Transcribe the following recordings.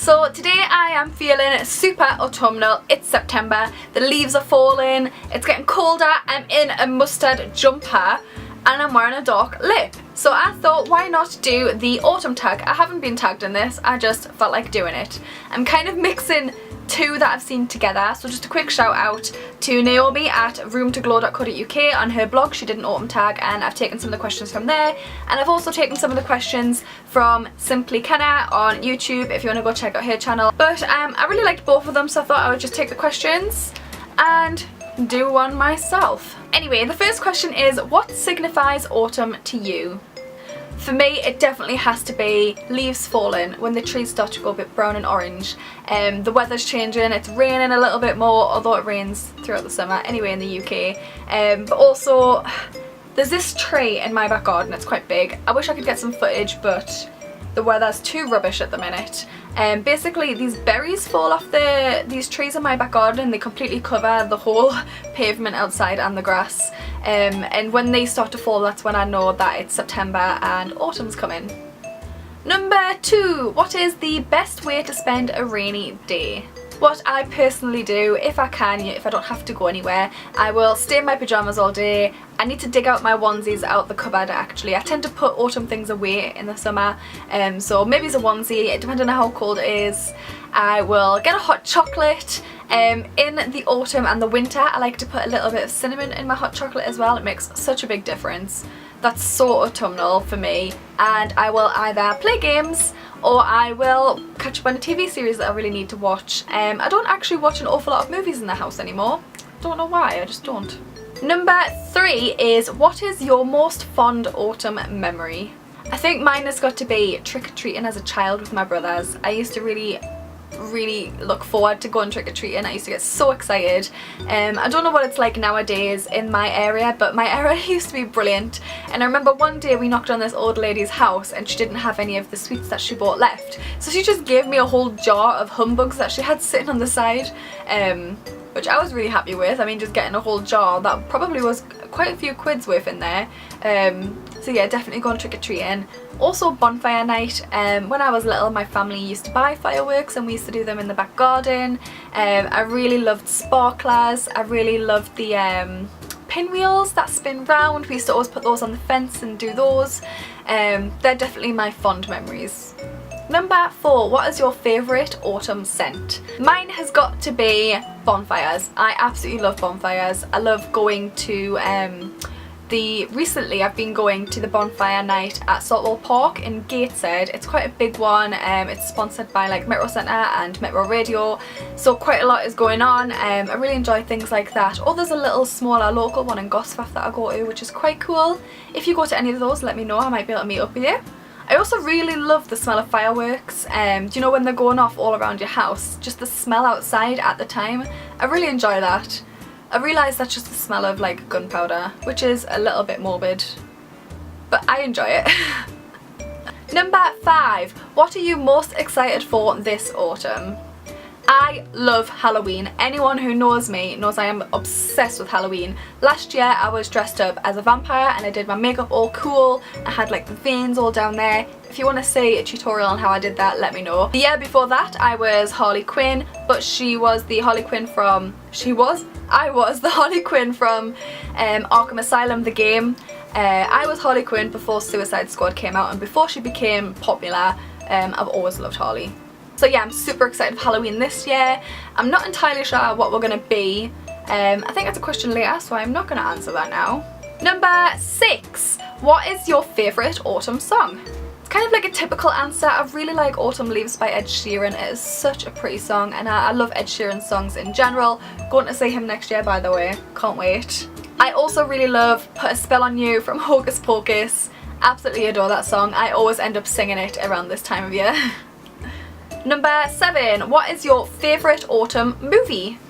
So today I am feeling super autumnal. It's September, the leaves are falling, it's getting colder, I'm in a mustard jumper and I'm wearing a dark lip. So I thought, why not do the autumn tag? I haven't been tagged in this, I just felt like doing it. I'm kind of mixing two that I've seen together, so just a quick shout out to Naomi at roomtoglow.co.uk. On her blog she did an autumn tag and I've taken some of the questions from there, and I've also taken some of the questions from Simply Kenna on YouTube if you want to go check out her channel. But I really liked both of them, so I thought I would just take the questions and do one myself. Anyway, the first question is, what signifies autumn to you? For me, it definitely has to be leaves falling, when the trees start to go a bit brown and orange. The weather's changing, it's raining a little bit more, although it rains throughout the summer anyway in the UK. But also, there's this tree in my back garden, it's quite big. I wish I could get some footage, but the weather's too rubbish at the minute. Basically, these berries fall off these trees in my back garden and they completely cover the whole pavement outside and the grass. And when they start to fall, that's when I know that it's September and autumn's coming. Number 2, what is the best way to spend a rainy day? What I personally do, if I can, if I don't have to go anywhere, I will stay in my pyjamas all day. I need to dig out my onesies out the cupboard actually. I tend to put autumn things away in the summer, so maybe it's a onesie, depending on how cold it is. I will get a hot chocolate. In the autumn and the winter I like to put a little bit of cinnamon in my hot chocolate as well. It makes such a big difference. That's so autumnal for me, and I will either play games or I will catch up on a TV series that I really need to watch. I don't actually watch an awful lot of movies in the house anymore. Don't know why, I just don't. Number 3 is, what is your most fond autumn memory? I think mine has got to be trick-or-treating as a child with my brothers. I used to really look forward to going trick-or-treating. I used to get so excited. I don't know what it's like nowadays in my area, but my area used to be brilliant. And I remember one day we knocked on this old lady's house and she didn't have any of the sweets that she bought left, so she just gave me a whole jar of humbugs that she had sitting on the side, which I was really happy with. I mean, just getting a whole jar, that probably was quite a few quid's worth in there. So yeah, definitely going trick-or-treating. Also bonfire night. When I was little, my family used to buy fireworks and we used to do them in the back garden. I really loved sparklers. I really loved the pinwheels that spin round. We used to always put those on the fence and do those. They're definitely my fond memories. Number 4, what is your favourite autumn scent? Mine has got to be bonfires. I absolutely love bonfires. I love going to recently I've been going to the bonfire night at Saltwell Park in Gateshead. It's quite a big one. It's sponsored by like Metro Centre and Metro Radio, so quite a lot is going on. I really enjoy things like that. Or there's a little smaller local one in Gosforth that I go to, which is quite cool. If you go to any of those, let me know, I might be able to meet up with you. I also really love the smell of fireworks. Do you know when they're going off all around your house? Just the smell outside at the time. I really enjoy that. I realise that's just the smell of like gunpowder, which is a little bit morbid, but I enjoy it. Number 5, what are you most excited for this autumn? I love Halloween. Anyone who knows me knows I am obsessed with Halloween. Last year I was dressed up as a vampire and I did my makeup all cool. I had like the veins all down there. If you want to see a tutorial on how I did that, let me know. The year before that I was Harley Quinn, but I was the Harley Quinn from Arkham Asylum, the game. I was Harley Quinn before Suicide Squad came out, and before she became popular. I've always loved Harley. So yeah, I'm super excited for Halloween this year. I'm not entirely sure what we're going to be. I think that's a question later, so I'm not going to answer that now. Number 6, what is your favourite autumn song? It's kind of like a typical answer. I really like Autumn Leaves by Ed Sheeran. It is such a pretty song, and I love Ed Sheeran's songs in general. Going to see him next year, by the way. Can't wait. I also really love Put a Spell on You from Hocus Pocus. Absolutely adore that song. I always end up singing it around this time of year. Number 7, what is your favourite autumn movie?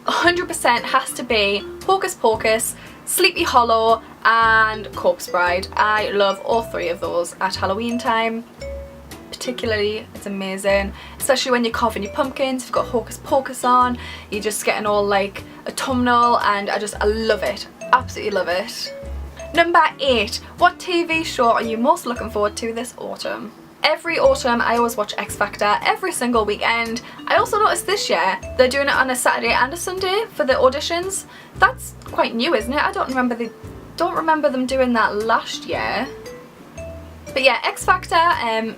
100% has to be Hocus Pocus, Sleepy Hollow and Corpse Bride. I love all 3 of those at Halloween time. Particularly, it's amazing. Especially when you're carving your pumpkins, you've got Hocus Pocus on, you're just getting all like autumnal, and I love it. Absolutely love it. Number 8, what TV show are you most looking forward to this autumn? Every autumn I always watch X Factor every single weekend. I also noticed this year they're doing it on a Saturday and a Sunday for the auditions. That's quite new, isn't it? I don't remember them doing that last year. But yeah, X Factor,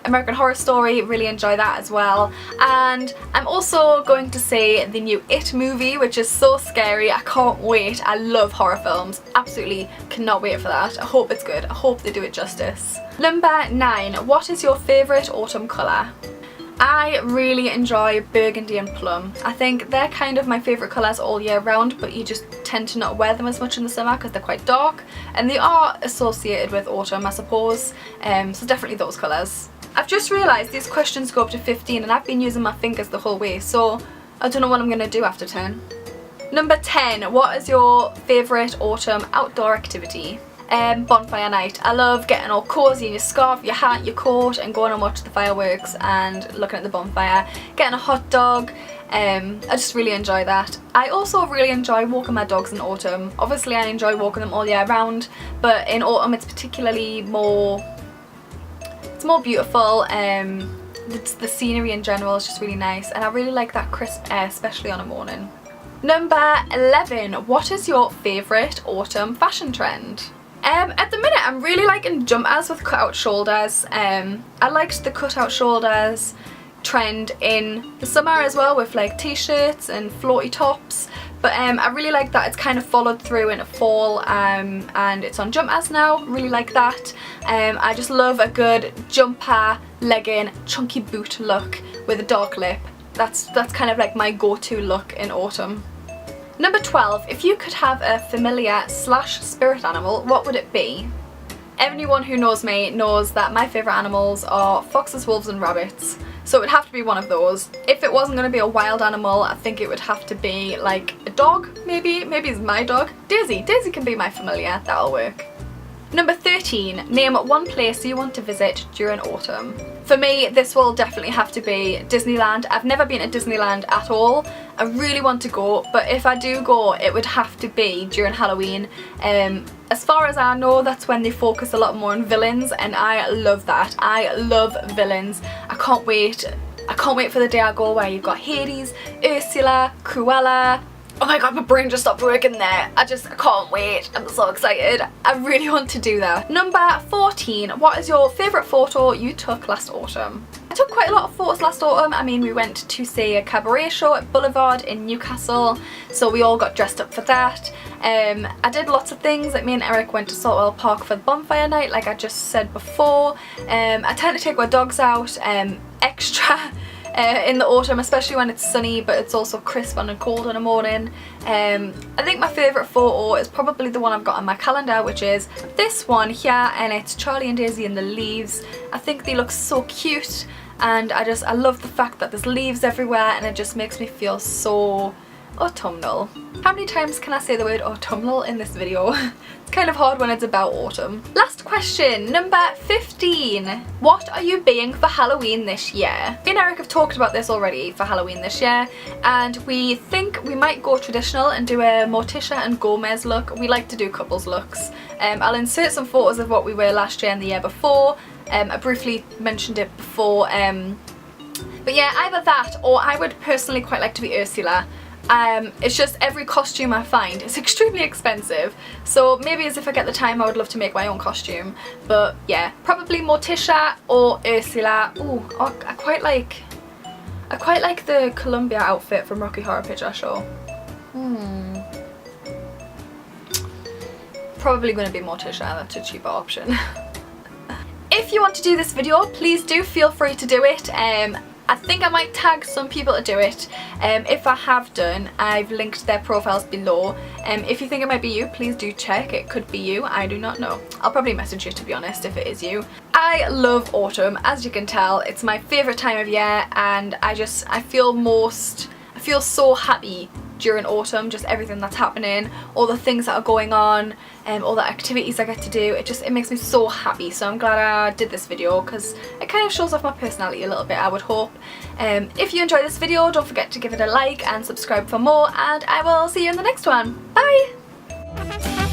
American Horror Story, really enjoy that as well. And I'm also going to see the new It movie, which is so scary. I can't wait. I love horror films. Absolutely cannot wait for that. I hope it's good. I hope they do it justice. Number 9. What is your favourite autumn colour? I really enjoy burgundy and plum. I think they're kind of my favourite colours all year round, but you just tend to not wear them as much in the summer because they're quite dark, and they are associated with autumn, I suppose, so definitely those colours. I've just realised these questions go up to 15 and I've been using my fingers the whole way, so I don't know what I'm going to do after 10. Number 10. What is your favourite autumn outdoor activity? Bonfire night. I love getting all cosy in your scarf, your hat, your coat, and going and watch the fireworks and looking at the bonfire, getting a hot dog. I just really enjoy that. I also really enjoy walking my dogs in autumn. Obviously I enjoy walking them all year round, but in autumn it's particularly more beautiful. The scenery in general is just really nice, and I really like that crisp air, especially on a morning. Number 11. What is your favourite autumn fashion trend? At the minute I'm really liking jumpers with cut-out shoulders. I liked the cut-out shoulders trend in the summer as well, with like t-shirts and floaty tops, but I really like that it's kind of followed through into fall, and it's on jumpers now. Really like that. I just love a good jumper, legging, chunky boot look with a dark lip. That's kind of like my go-to look in autumn. Number 12. If you could have a familiar / spirit animal, what would it be? Anyone who knows me knows that my favourite animals are foxes, wolves and rabbits, so it would have to be one of those. If it wasn't going to be a wild animal, I think it would have to be like a dog, maybe it's my dog. Daisy can be my familiar, that'll work. Number 13. Name one place you want to visit during autumn. For me, this will definitely have to be Disneyland. I've never been to Disneyland at all. I really want to go, but if I do go, it would have to be during Halloween. As far as I know, that's when they focus a lot more on villains, and I love that. I love villains. I can't wait for the day I go where you've got Hades, Ursula, Cruella. Oh my god, my brain just stopped working there. I can't wait. I'm so excited. I really want to do that. Number 14. What is your favourite photo you took last autumn? I took quite a lot of photos last autumn. I mean, we went to see a cabaret show at Boulevard in Newcastle, so we all got dressed up for that. I did lots of things. Like, me and Eric went to Saltwell Park for the bonfire night, like I just said before. I tend to take my dogs out extra in the autumn, especially when it's sunny but it's also crisp and cold in the morning. I think my favourite photo is probably the one I've got on my calendar, which is this one here, and it's Charlie and Daisy in the leaves. I think they look so cute, and I love the fact that there's leaves everywhere, and it just makes me feel so autumnal. How many times can I say the word autumnal in this video? It's kind of hard when it's about autumn. Last question, number 15. What are you being for Halloween this year? Me and Eric have talked about this already for Halloween this year, and we think we might go traditional and do a Morticia and Gomez look. We like to do couples looks. I'll insert some photos of what we were last year and the year before. I briefly mentioned it before, but yeah, either that, or I would personally quite like to be Ursula. It's just every costume I find is extremely expensive, so maybe as if I get the time I would love to make my own costume, but yeah, probably Morticia or Ursula. Ooh, I quite like the Columbia outfit from Rocky Horror Picture Show. Probably going to be Morticia, that's a cheaper option. If you want to do this video, please do feel free to do it. I think I might tag some people to do it. If I have done, I've linked their profiles below. If you think it might be you, please do check. It could be you, I do not know. I'll probably message you, to be honest, if it is you. I love autumn, as you can tell. It's my favourite time of year, and I feel so happy during autumn, just everything that's happening, all the things that are going on, all the activities I get to do. It makes me so happy, so I'm glad I did this video because it kind of shows off my personality a little bit, I would hope. If you enjoyed this video, don't forget to give it a like and subscribe for more, and I will see you in the next one. Bye!